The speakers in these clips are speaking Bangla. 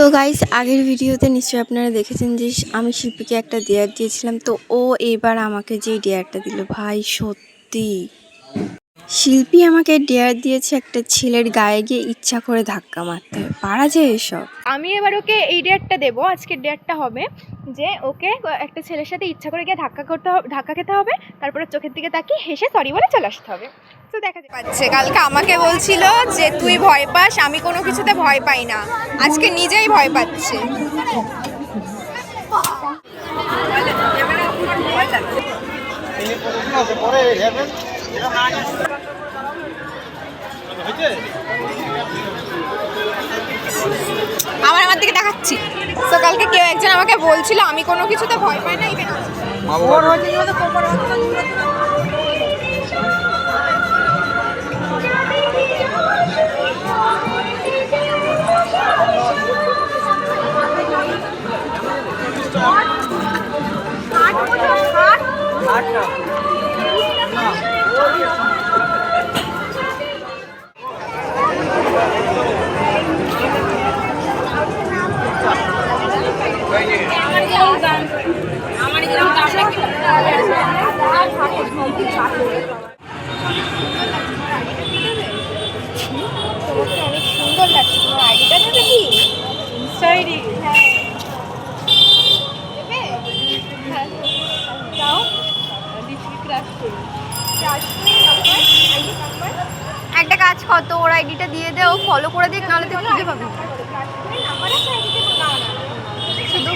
তো গাইস আগের ভিডিওতে নিশ্চয়ই আপনারা দেখেছেন যে আমি শিল্পীকে একটা ডেয়ার দিয়েছিলাম। তো ও এবার আমাকে যে ডেয়ারটা দিল, ভাই সত্যি শিল্পী আমাকে ডেয়ার দিয়েছে একটা ছেলের গায়ে গিয়ে ইচ্ছা করে ধাক্কা মারতে হবে। পারা যায় এসব? আমি এবার ওকে এই ডেটটা দেবো, আজকের ডেটটা হবে যে ওকে একটা ছেলের সাথে ইচ্ছা করে গিয়ে ধাক্কা খেতে হবে, তারপরে চোখের দিকে তাকিয়ে হেসে সরি বলে চলে আসতে হবে। তো দেখা পাচ্ছে কালকে আমাকে বলছিল যে তুই ভয় পাস, আমি কোনো কিছুতে ভয় পাই না, আজকে নিজেই ভয় পাচ্ছে। আমার দিকে দেখাচ্ছি। তো কালকে কেউ একজন আমাকে বলছিল আমি কোনো কিছুতে ভয় পাই না, অনেক সুন্দর লাগছে। তোমার আইডিটা দেবে কি? ইনস্টাইডি? হ্যাঁ দেবে। হ্যাঁ দাও। একটা কাজ কর, তো ওর আইডিটা দিয়ে দে, ও ফলো করে দিক, নাহলে তুই খুঁজে পাবি। শুধু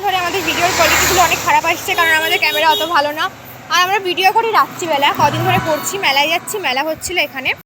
ধরে আমাদের ভিডিওর কোয়ালিটিগুলো অনেক খারাপ আসছে, কারণ আমাদের ক্যামেরা অত ভালো না। আর আমরা ভিডিও করি রাত্রিবেলা, কদিন ধরে করছি, মেলায় যাচ্ছি, মেলা হচ্ছিল এখানে।